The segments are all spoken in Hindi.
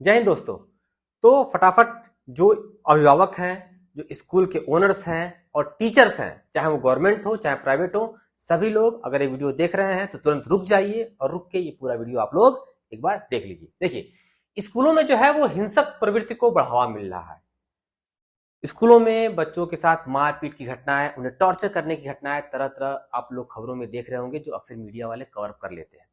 जय हिंद दोस्तों। तो फटाफट जो अभिभावक हैं, जो स्कूल के ओनर्स हैं और टीचर्स हैं, चाहे वो गवर्नमेंट हो चाहे प्राइवेट हो, सभी लोग अगर ये वीडियो देख रहे हैं तो तुरंत रुक जाइए और रुक के ये पूरा वीडियो आप लोग एक बार देख लीजिए। देखिए, स्कूलों में जो है वो हिंसक प्रवृत्ति को बढ़ावा मिल रहा है। स्कूलों में बच्चों के साथ मारपीट की घटनाएं, उन्हें टॉर्चर करने की घटनाएं तरह तरह आप लोग खबरों में देख रहे होंगे, जो अक्सर मीडिया वाले कवर कर लेते हैं।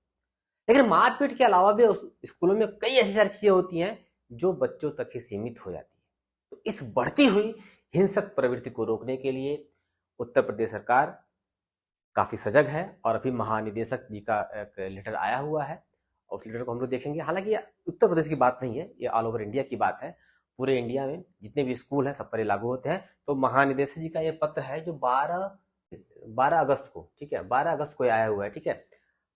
लेकिन मारपीट के अलावा भी उस स्कूलों में कई ऐसी सारी चीजें होती हैं जो बच्चों तक ही सीमित हो जाती है। तो इस बढ़ती हुई हिंसक प्रवृत्ति को रोकने के लिए उत्तर प्रदेश सरकार काफी सजग है और अभी महानिदेशक जी का एक लेटर आया हुआ है और उस लेटर को हम लोग देखेंगे। हालांकि ये उत्तर प्रदेश की बात नहीं है, ये ऑल ओवर इंडिया की बात है। पूरे इंडिया में जितने भी स्कूल हैं सब पर लागू होते हैं। तो महानिदेशक जी का ये पत्र है जो 12 अगस्त को, ठीक है, 12 अगस्त को आया हुआ है, ठीक है।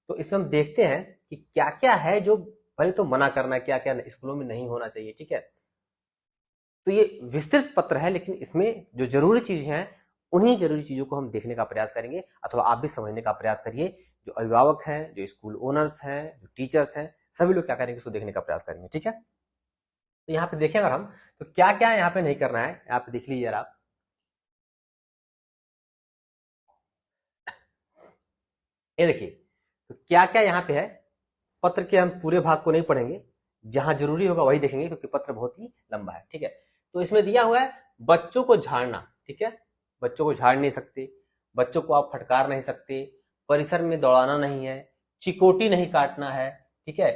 तो इसमें हम देखते हैं कि क्या क्या है जो पहले तो मना करना है, क्या क्या स्कूलों में नहीं होना चाहिए, ठीक है। तो ये विस्तृत पत्र है, लेकिन इसमें जो जरूरी चीजें हैं उन्हीं जरूरी चीजों को हम देखने का प्रयास करेंगे अथवा आप भी समझने का प्रयास करिए। जो अभिभावक हैं, जो स्कूल ओनर्स हैं, जो टीचर्स हैं, सभी लोग क्या करेंगे उसको देखने का प्रयास करेंगे, ठीक है। तो यहाँ पे देखें अगर हम, तो क्या क्या यहाँ पे नहीं करना है, यहाँ पे देख लीजिए आप। ये देखिए, तो क्या क्या यहाँ पे है। पत्र के हम पूरे भाग को नहीं पढ़ेंगे, जहां जरूरी होगा वही देखेंगे क्योंकि पत्र बहुत ही लंबा है, ठीक है। तो इसमें दिया हुआ है बच्चों को झाड़ना, ठीक है। बच्चों को झाड़ नहीं सकते, बच्चों को आप फटकार नहीं सकते, परिसर में दौड़ाना नहीं है, चिकोटी नहीं काटना है, ठीक है,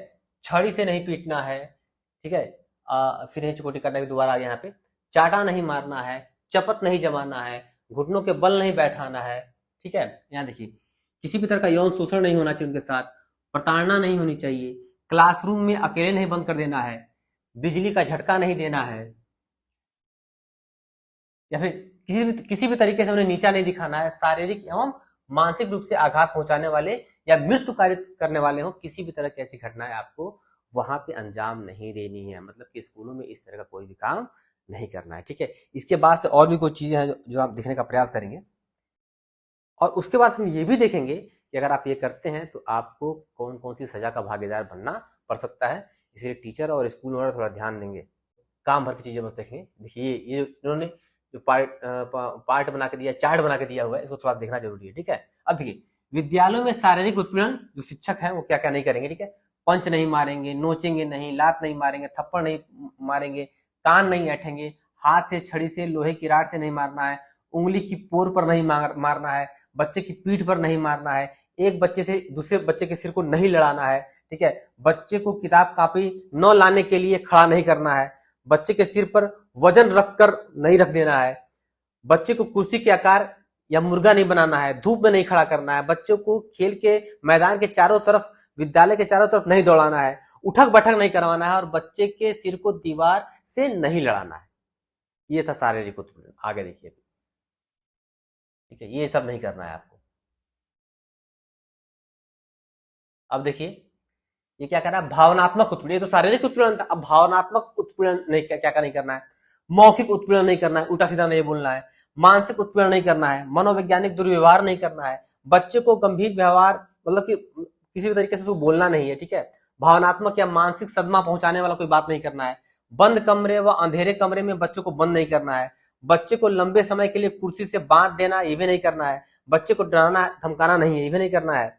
छड़ी से नहीं पीटना है, ठीक है। फिर चिकोटी काटना भी दोबारा यहाँ पे, चाटा नहीं मारना है, चपत नहीं जमाना है, घुटनों के बल नहीं बैठाना है, ठीक है। यहाँ देखिए, किसी भी तरह का यौन शोषण नहीं होना चाहिए उनके साथ, प्रताड़ना नहीं होनी चाहिए, क्लासरूम में अकेले नहीं बंद कर देना है, बिजली का झटका नहीं देना है, या फिर किसी भी तरीके से उन्हें नीचा नहीं दिखाना है। शारीरिक एवं मानसिक रूप से आघात पहुंचाने वाले या मृत्यु कारित करने वाले हो किसी भी तरह की ऐसी घटनाएं आपको वहां पे अंजाम नहीं देनी है। मतलब कि स्कूलों में इस तरह का कोई भी काम नहीं करना है, ठीक है। इसके बाद से और भी कुछ चीजें हैं जो आप देखने का प्रयास करेंगे और उसके बाद हम ये भी देखेंगे कि अगर आप ये करते हैं तो आपको कौन कौन सी सजा का भागीदार बनना पड़ सकता है। इसलिए टीचर और स्कूल वाले थोड़ा ध्यान देंगे, काम भर की चीजें बस देखेंगे। देखिए, ये इन्होंने जो पार्ट बना के दिया, चार्ट बना के दिया हुआ है, इसको थोड़ा देखना जरूरी है, ठीक है। अब देखिए, विद्यालयों में शारीरिक उत्पीड़न जो शिक्षक हैं वो क्या क्या नहीं करेंगे, ठीक है। पंच नहीं मारेंगे, नोचेंगे नहीं, लात नहीं मारेंगे, थप्पड़ नहीं मारेंगे, कान नहीं ऐठेंगे, हाथ से, छड़ी से, लोहे की राड से नहीं मारना है, उंगली की पोर पर नहीं मारना है, बच्चे की पीठ पर नहीं मारना है, एक बच्चे से दूसरे बच्चे के सिर को नहीं लड़ाना है, ठीक है। बच्चे को किताब कापी न लाने के लिए खड़ा नहीं करना है, बच्चे के सिर पर वजन रखकर नहीं रख देना है, बच्चे को कुर्सी के आकार या मुर्गा नहीं बनाना है, धूप में नहीं खड़ा करना है, बच्चों को खेल के मैदान के चारों तरफ, विद्यालय के चारों तरफ नहीं दौड़ाना है, उठक बैठक नहीं करवाना है और बच्चे के सिर को दीवार से नहीं लड़ाना है। ये था शारीरिक उत्पीड़न। आगे देखिए, ठीक है, ये सब नहीं करना है आपको। अब देखिए, ये क्या करना है, भावनात्मक उत्पीड़न। ये तो शारीरिक उत्पीड़न था, अब भावनात्मक उत्पीड़न नहीं, क्या क्या नहीं करना है। मौखिक उत्पीड़न नहीं करना है, उल्टा सीधा नहीं बोलना है। मानसिक उत्पीड़न नहीं करना है, मनोवैज्ञानिक दुर्व्यवहार नहीं करना है, बच्चे को गंभीर व्यवहार, मतलब कि किसी भी तरीके से उसको बोलना नहीं है, ठीक है। भावनात्मक या मानसिक सदमा पहुंचाने वाला कोई बात नहीं करना है। बंद कमरे व अंधेरे कमरे में बच्चों को बंद नहीं करना है। बच्चे को लंबे समय के लिए कुर्सी से बांध देना, ये भी नहीं करना है। बच्चे को डराना धमकाना नहीं है, ये भी नहीं करना है।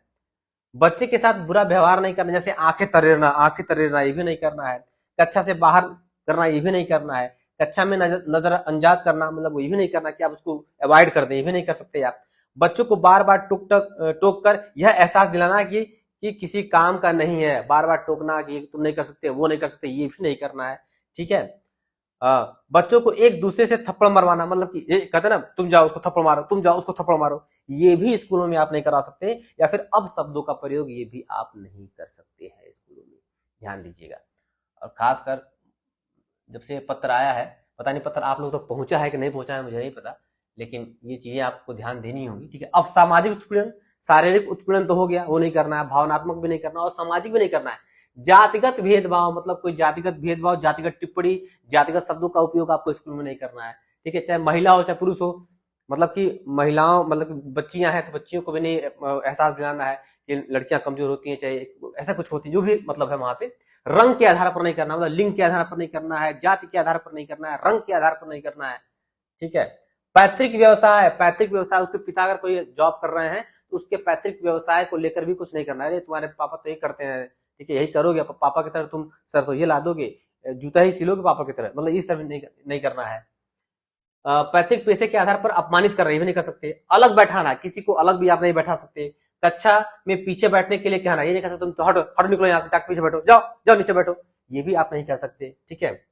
बच्चे के साथ बुरा व्यवहार नहीं करना, जैसे आंखें तरेरना ये भी नहीं करना है। कक्षा से बाहर करना ये भी नहीं करना है। कक्षा में नजरअंदाज करना, मतलब ये भी नहीं करना कि आप उसको अवॉइड कर दें, ये भी नहीं कर सकते आप। बच्चों को बार बार टोक कर यह एहसास दिलाना कि किसी काम का नहीं है, बार बार टोकना कि तुम नहीं कर सकते, वो नहीं कर सकते, ये भी नहीं करना है, ठीक है। बच्चों को एक दूसरे से थप्पड़ मरवाना, मतलब कि ये कहते ना, तुम जाओ उसको थप्पड़ मारो, तुम जाओ उसको थप्पड़ मारो, ये भी स्कूलों में आप नहीं करा सकते। या फिर अब शब्दों का प्रयोग ये भी आप नहीं कर सकते हैं स्कूलों में, ध्यान दीजिएगा। और खासकर जब से पत्र आया है, पता नहीं पत्र आप लोग तक तो पहुंचा है कि नहीं पहुंचा है, मुझे नहीं पता, लेकिन ये चीजें आपको ध्यान देनी होगी, ठीक है। अब सामाजिक उत्पीड़न, शारीरिक उत्पीड़न तो हो गया, वो नहीं करना है, भावनात्मक भी नहीं करना और सामाजिक भी नहीं करना है। जातिगत भेदभाव, मतलब कोई जातिगत भेदभाव, जातिगत टिप्पणी, जातिगत शब्दों का उपयोग आपको स्कूल में नहीं करना है, ठीक है। चाहे महिला हो चाहे पुरुष हो, मतलब कि महिलाओं, मतलब बच्चियां हैं तो बच्चियों को भी नहीं एहसास दिलाना है कि लड़कियां कमजोर होती हैं, चाहे ऐसा कुछ होती है, जो भी मतलब है वहां पे, रंग के आधार पर नहीं करना, मतलब लिंग के आधार पर नहीं करना है, जाति के आधार पर नहीं करना है, रंग के आधार पर नहीं करना है, ठीक है। पैतृक व्यवसाय उसके पिता अगर कोई जॉब कर रहे हैं तो उसके पैतृक व्यवसाय को लेकर भी कुछ नहीं करना है। अरे तुम्हारे पापा तो यही करते हैं, ठीक है, यही करोगे, पापा की तरह तुम सरसों ला दोगे, जूता ही सिलोगे पापा की तरह, मतलब इस तरह नहीं करना है। पैतृक पेशे के आधार पर अपमानित कर रही भी नहीं कर सकते। अलग बैठाना, किसी को अलग भी आप नहीं बैठा सकते। कक्षा में पीछे बैठने के लिए कहना, ये नहीं कर सकते तुम हटो निकलो यहाँ से, जाके पीछे बैठो, जाओ नीचे बैठो, ये भी आप नहीं कर सकते, ठीक है।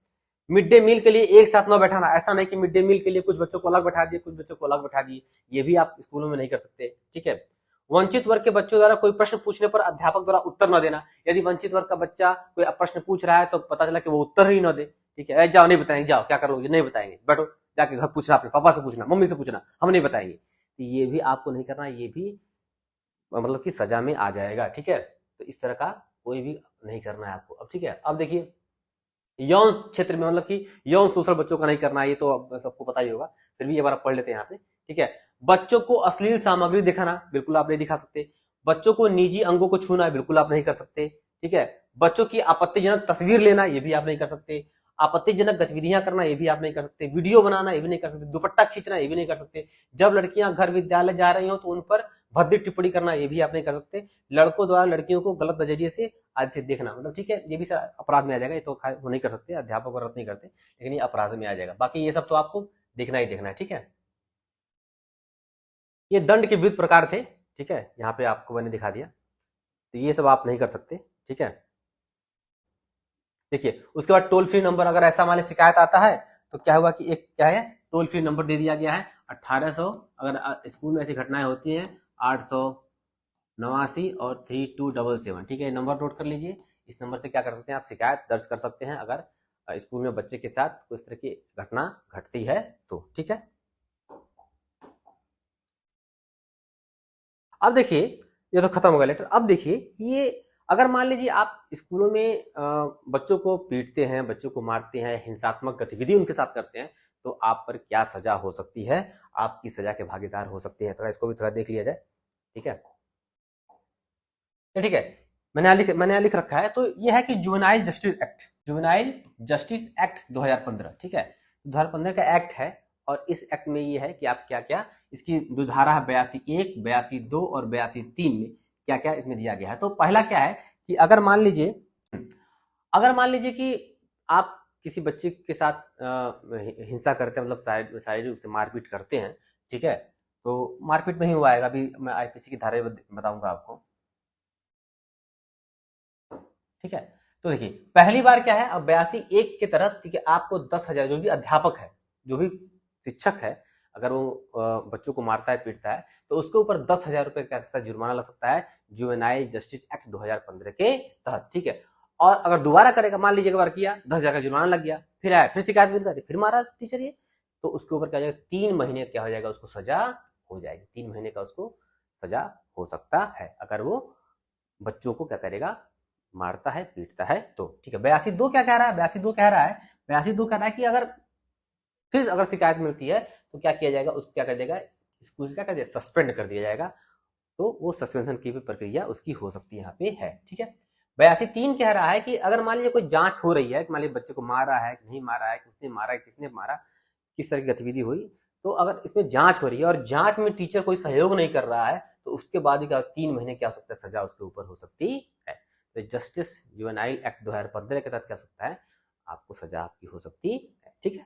मिड डे मील के लिए एक साथ न बैठाना, ऐसा नहीं कि मिड डे मील के लिए कुछ बच्चों को अलग बैठा दिए, कुछ बच्चों को अलग बैठा दिए, ये भी आप स्कूलों में नहीं कर सकते, ठीक है। वंचित वर्ग के बच्चों द्वारा कोई प्रश्न पूछने पर अध्यापक द्वारा उत्तर न देना। यदि वंचित वर्ग का बच्चा कोई प्रश्न पूछ रहा है तो पता चला कि वो उत्तर ही न दे, ठीक है, जाओ नहीं बताएंगे, जाओ क्या करोगे, नहीं बताएंगे, बैठो, जाके घर पूछना, अपने पापा से पूछना, मम्मी से पूछना, हम नहीं बताएंगे, तो ये भी आपको नहीं करना, ये भी मतलब कि सजा में आ जाएगा, ठीक है। तो इस तरह का कोई भी नहीं करना है आपको। अब ठीक है, अब देखिए यौन क्षेत्र में, मतलब कि यौन शोषण बच्चों का नहीं करना है, ये तो अब सबको पता ही होगा, फिर भी एक बार पढ़ लेते हैं यहाँ पे, ठीक है। बच्चों को अश्लील सामग्री दिखाना, बिल्कुल आप नहीं दिखा सकते। बच्चों को निजी अंगों को छूना, बिल्कुल आप नहीं कर सकते, ठीक है। बच्चों की आपत्तिजनक तस्वीर लेना, ये भी आप नहीं कर सकते। आपत्तिजनक गतिविधियां करना, ये भी आप नहीं कर सकते। वीडियो बनाना, ये भी नहीं कर सकते। दुपट्टा खींचना, ये भी नहीं कर सकते। जब लड़कियां घर विद्यालय जा रही हो तो उन पर भद्दी टिप्पणी करना, ये भी आप नहीं कर सकते। लड़कों द्वारा लड़कियों को गलत नजरिए से आज से देखना, मतलब ठीक है, ये भी अपराध में आ जाएगा, ये तो वो नहीं कर सकते, अध्यापक वगैरह नहीं करते, लेकिन ये अपराध में आ जाएगा। बाकी ये सब तो आपको देखना ही देखना है, ठीक है। ये दंड के विविध प्रकार थे, ठीक है, यहाँ पे आपको मैंने दिखा दिया, तो ये सब आप नहीं कर सकते, ठीक है। देखिए उसके बाद टोल फ्री नंबर, अगर ऐसा मान लीजिए शिकायत आता है तो क्या हुआ कि एक क्या है, टोल फ्री नंबर दे दिया गया है 1800, अगर स्कूल में ऐसी घटनाएं होती हैं 889 और 3277, ठीक है, नंबर नोट कर लीजिए। इस नंबर से क्या कर सकते हैं आप, शिकायत दर्ज कर सकते हैं अगर स्कूल में बच्चे के साथ कोई इस तरह की घटना घटती है तो, ठीक है। अब देखिए ये तो खत्म हो गया लेटर। अब देखिए ये अगर मान लीजिए आप स्कूलों में बच्चों को पीटते हैं, बच्चों को मारते हैं, हिंसात्मक गतिविधि उनके साथ करते हैं, तो आप पर क्या सजा हो सकती है, आपकी सजा के भागीदार हो सकते हैं, थोड़ा इसको भी थोड़ा देख लिया जाए, ठीक है। ठीक है, मैंने यहाँ लिख रखा है, तो ये है कि जुवेनाइल जस्टिस एक्ट 2015, ठीक है, 2015 का एक्ट है, और इस एक्ट में ये है कि आप क्या क्या, इसकी जो धारा है 82(1), 82(2) और 82(3) में क्या क्या इसमें दिया गया है। तो पहला क्या है कि अगर मान लीजिए कि आप किसी बच्चे के साथ हिंसा करते हैं, मतलब शारीरिक रूप से मारपीट करते हैं, ठीक है, तो मारपीट नहीं हुआ है, अभी मैं आईपीसी की धारा बताऊंगा आपको, ठीक है। तो देखिए पहली बार क्या है, अब 82(1) के तहत, ठीक है, आपको 10,000, जो भी अध्यापक है, जो भी शिक्षक है, अगर वो बच्चों को मारता है, पीटता है, तो उसके ऊपर 10,000 रुपए का जुर्माना लग सकता है, जुवेनाइल जस्टिस एक्ट 2015 के तहत, ठीक है। और अगर दोबारा करेगा, मान लीजिए एक बार किया, 10,000 का जुर्माना लग गया, फिर आया, फिर शिकायत मिल गई, फिर मारा टीचर ये, तो उसके ऊपर क्या हो जाएगा, 3 महीने क्या हो जाएगा, उसको सजा हो जाएगी, 3 महीने का उसको सजा हो सकता है, अगर वो बच्चों को क्या करेगा, मारता है, पीटता है तो, ठीक है। 82(2) क्या कह रहा है, 82(2) कह रहा है कि अगर शिकायत मिलती है तो क्या किया जाएगा, उसको क्या कर देगा, स्कूल से क्या कर दिया, सस्पेंड कर दिया जाएगा, तो वो सस्पेंशन की भी प्रक्रिया उसकी हो सकती है, यहाँ पे है, ठीक है। 82(3) कह रहा है कि अगर मान लीजिए कोई जांच हो रही है, मान लीजिए बच्चे को मारा है कि नहीं मारा है, किसने मारा है, किसने मारा, किस तरह की गतिविधि हुई, तो अगर इसमें जांच हो रही है और जांच में टीचर कोई सहयोग नहीं कर रहा है, तो उसके बाद ही 3 महीने क्या हो सकता है, सजा उसके ऊपर हो सकती है। तो जस्टिस जुवेनाइल एक्ट 2015 के तहत क्या सकता है, आपको सजा आपकी हो सकती है, ठीक है।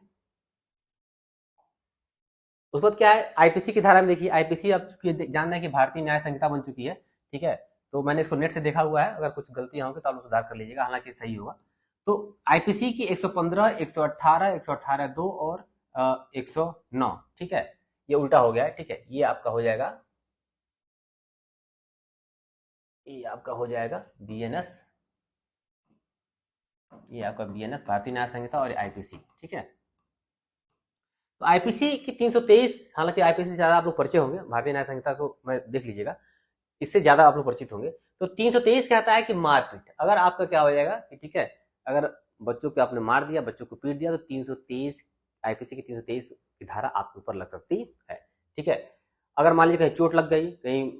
उस बाद क्या है, आईपीसी की धारा में देखिए, आईपीसी अब जानना है कि भारतीय न्याय संहिता बन चुकी है, ठीक है, तो मैंने इसको नेट से देखा हुआ है, अगर कुछ गलतियां होंगी तो आप सुधार कर लीजिएगा, हालांकि सही होगा। तो आईपीसी की 115, 118, 118(2) और 109, ठीक है, ये उल्टा हो गया है, ठीक है, ये आपका हो जाएगा बीएनएस, ये आपका बीएनएस भारतीय न्याय संहिता और आईपीसी, ठीक है। तो आईपीसी की 323, हालांकि आईपीसी से ज्यादा आप लोग परिचय होंगे, भारतीय न्याय संहिता तो मैं देख लीजिएगा, इससे ज्यादा आप लोग परिचित होंगे। तो 323 कहता है कि मारपीट, अगर आपका क्या हो जाएगा, ठीक है, अगर बच्चों को आपने मार दिया, बच्चों को पीट दिया, तो 323 आईपीसी की 323 की धारा आपके ऊपर लग सकती है, ठीक है। अगर मान लीजिए कहीं चोट लग गई, कहीं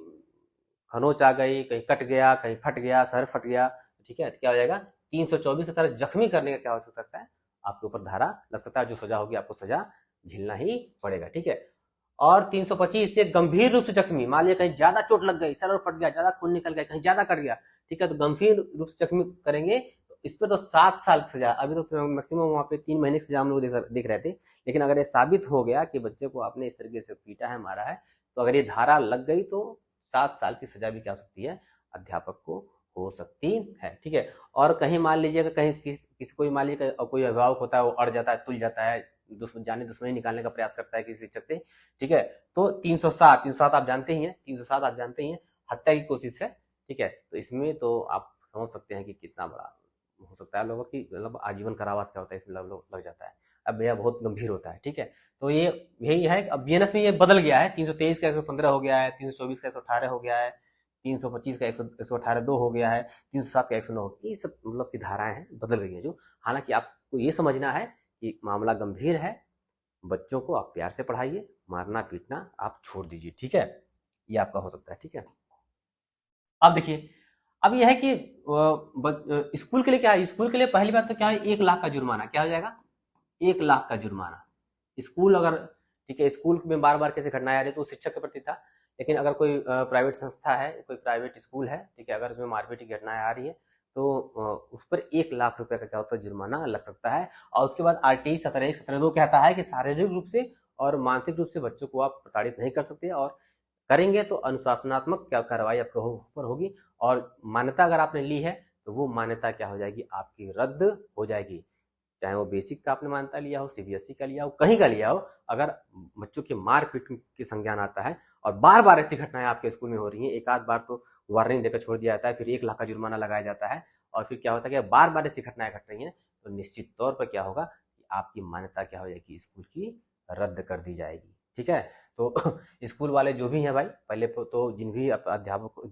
खनोच आ गई, कहीं कट गया, कहीं फट गया, सर फट गया, ठीक है, तो क्या हो जाएगा, 324 की तरह जख्मी करने का क्या हो सकता है, आपके ऊपर धारा लग सकता है, जो सजा होगी आपको सजा झेलना ही पड़ेगा, ठीक है। और 325 से गंभीर रूप से जख्मी, मान लिया कहीं ज्यादा चोट लग गई, सर फट गया, ज्यादा खून निकल गया, कहीं ज्यादा कट गया, ठीक है, तो गंभीर रूप से जख्मी करेंगे तो इस पर तो 7 साल की सजा। अभी तो मैक्सिमम वहाँ पे 3 महीने की सजा हम लोग देख रहे थे, लेकिन अगर ये साबित हो गया कि बच्चे को आपने इस तरीके से पीटा है, मारा है, तो अगर ये धारा लग गई तो 7 साल की सजा भी क्या हो सकती है, अध्यापक को हो सकती है, ठीक है। और कहीं मान लीजिएगा कहीं किसी कोई मान लीजिए कोई अभिभावक होता है, वो अड़ जाता है, तुल जाता है, दुश्मनी निकालने का प्रयास करता है किसी शिक्षक से, ठीक है, तो 307 आप जानते ही हैं, 307 आप जानते ही हैं, हत्या की कोशिश है, ठीक है। तो इसमें तो आप समझ सकते हैं कि कितना बड़ा हो सकता है लोगों की, मतलब आजीवन कारावास क्या होता है इसमें लग जाता है। अब यह बहुत गंभीर होता है, ठीक है। तो ये यही है। अब बीएनएस में ये बदल गया है, 323 का 115 हो गया है, 324 का 118 हो गया है, 325 का 118 2 हो गया है, 307 का 109 हो गया। ये सब मतलब की धाराएं हैं, बदल गई है जो। हालांकि आपको ये समझना है कि मामला गंभीर है, बच्चों को आप प्यार से पढ़ाइए, मारना पीटना आप छोड़ दीजिए, ठीक है। ये आपका हो सकता है, ठीक है। अब देखिए, अब यह है कि स्कूल के लिए क्या है, स्कूल के लिए पहली बात तो क्या है, 1 लाख का जुर्माना। क्या हो जाएगा, 1 लाख का जुर्माना। स्कूल अगर, ठीक है, स्कूल में बार बार कैसे घटनाएं आ रही, तो शिक्षक के प्रति था, लेकिन अगर कोई प्राइवेट संस्था है, कोई प्राइवेट स्कूल है, ठीक है, अगर उसमें मारपीट की घटनाएं आ रही है तो उस पर 1 लाख रुपए का क्या होता है, जुर्माना लग सकता है। और उसके बाद RT 17(1) कहता है कि शारीरिक रूप से और मानसिक रूप से बच्चों को आप प्रताड़ित नहीं कर सकते, और करेंगे तो अनुशासनात्मक क्या कार्रवाई आपके ऊपर होगी। और मान्यता अगर आपने ली है तो वो मान्यता क्या हो जाएगी, आपकी रद्द हो जाएगी। चाहे वो बेसिक का आपने मान्यता लिया हो, CBSE का लिया हो, कहीं का लिया हो, अगर बच्चों की मारपीट की संज्ञान आता है और बार बार ऐसी घटनाएं आपके स्कूल में हो रही हैं, एक आध बार तो वार्निंग देकर छोड़ दिया जाता है, फिर 1 लाख का जुर्माना लगाया जाता है, और फिर क्या होता है कि बार बार ऐसी घटनाएं घट रही हैं, तो निश्चित तौर पर क्या होगा कि आपकी मान्यता क्या हो जाएगी, स्कूल की रद्द कर दी जाएगी, ठीक है। तो स्कूल वाले जो भी हैं भाई, पहले तो जिन भी अध्यापक,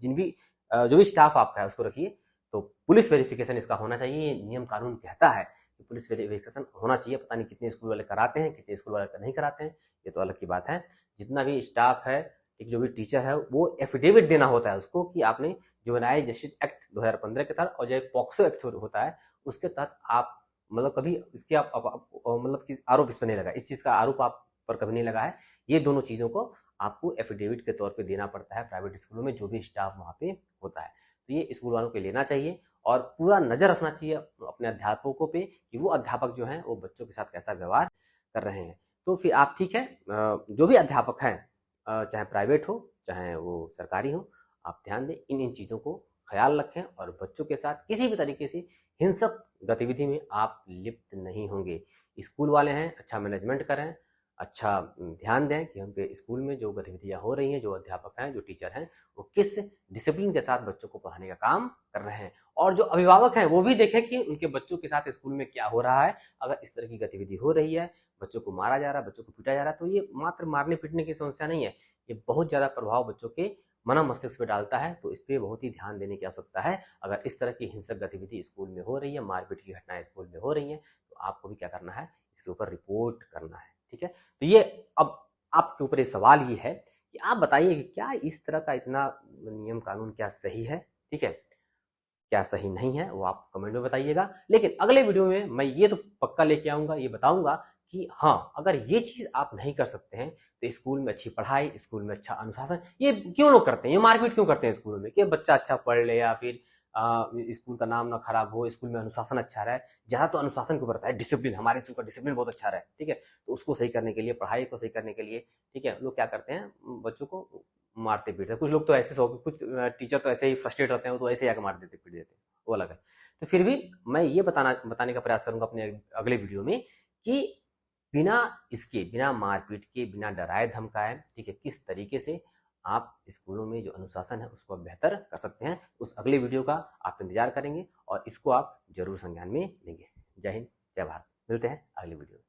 जो भी स्टाफ आपका है उसको रखिए, तो पुलिस वेरिफिकेशन इसका होना चाहिए। ये नियम कानून कहता है कि पुलिस वेरिफिकेशन होना चाहिए। पता नहीं कितने स्कूल वाले कराते हैं, कितने स्कूल वाले नहीं कराते हैं, ये तो अलग की बात है। जितना भी स्टाफ है, एक जो भी टीचर है, वो एफिडेविट देना होता है उसको कि आपने जुवेनाइल जस्टिस एक्ट 2015 के तहत और जो पॉक्सो एक्ट होता है उसके तहत आप मतलब कभी इसके आप मतलब कि आरोप इस पर नहीं लगा, इस चीज का आरोप आप पर कभी नहीं लगा है। ये दोनों चीजों को आपको एफिडेविट के तौर पे देना पड़ता है प्राइवेट स्कूलों में, जो भी स्टाफ वहां पे होता है। तो ये स्कूल वालों को लेना चाहिए और पूरा नजर रखना चाहिए अपने अध्यापकों पे कि वो अध्यापक जो हैं वो बच्चों के साथ कैसा व्यवहार कर रहे हैं। तो फिर आप, ठीक है, जो भी अध्यापक हैं, चाहे प्राइवेट हो चाहे वो सरकारी हो, आप ध्यान दें, इन चीजों को ख्याल रखें और बच्चों के साथ किसी भी तरीके से हिंसक गतिविधि में आप लिप्त नहीं होंगे। स्कूल वाले हैं, अच्छा मैनेजमेंट करें, अच्छा ध्यान दें कि हम पे स्कूल में जो गतिविधियां हो रही हैं, जो अध्यापक हैं, जो टीचर हैं, वो किस डिसिप्लिन के साथ बच्चों को पढ़ाने का काम कर रहे हैं। और जो अभिभावक हैं वो भी देखें कि उनके बच्चों के साथ स्कूल में क्या हो रहा है। अगर इस तरह की गतिविधि हो रही है, बच्चों को मारा जा रहा है, बच्चों को पीटा जा रहा है, तो ये मात्र मारने पीटने की समस्या नहीं है, ये बहुत ज्यादा प्रभाव बच्चों के मन मस्तिष्क पे डालता है। तो इस पर बहुत ही ध्यान देने की आवश्यकता है। अगर इस तरह की हिंसक गतिविधि स्कूल में हो रही है, मारपीट की घटनाएं स्कूल में हो रही हैं, तो आपको भी क्या करना है, इसके ऊपर रिपोर्ट करना है, ठीक है। तो ये अब आपके ऊपर ये सवाल ये है कि आप बताइए कि क्या इस तरह का इतना नियम कानून क्या सही है, ठीक है, क्या सही नहीं है, वो आप कमेंट में बताइएगा। लेकिन अगले वीडियो में मैं ये तो पक्का लेके आऊंगा, ये बताऊंगा कि हाँ, अगर ये चीज आप नहीं कर सकते हैं तो स्कूल में अच्छी पढ़ाई, स्कूल में अच्छा अनुशासन, ये क्यों लोग करते हैं, ये मारपीट क्यों करते हैं स्कूलों में, कि बच्चा अच्छा पढ़ ले या फिर स्कूल का नाम ना खराब हो, स्कूल में अनुशासन अच्छा रहे। जहाँ तो अनुशासन के ऊपर रहता है, डिसिप्लिन, हमारे स्कूल का डिसिप्लिन बहुत अच्छा रहे, ठीक है। तो उसको सही करने के लिए, पढ़ाई को सही करने के लिए, ठीक है, लोग क्या करते हैं, बच्चों को मारते पीटते। कुछ लोग तो ऐसे कुछ टीचर तो ऐसे ही फ्रस्ट्रेट होते हैं, वो तो ऐसे ही आके मार देते, पीट देते, वो अलग है। तो फिर भी मैं ये बताने का प्रयास करूंगा अपने अगले वीडियो में कि बिना मारपीट के, बिना डराए धमकाए, ठीक है, किस तरीके से आप स्कूलों में जो अनुशासन है उसको बेहतर कर सकते हैं। उस अगले वीडियो का आप इंतजार करेंगे और इसको आप जरूर संज्ञान में लेंगे। जय हिंद, जय भारत। मिलते हैं अगले वीडियो में।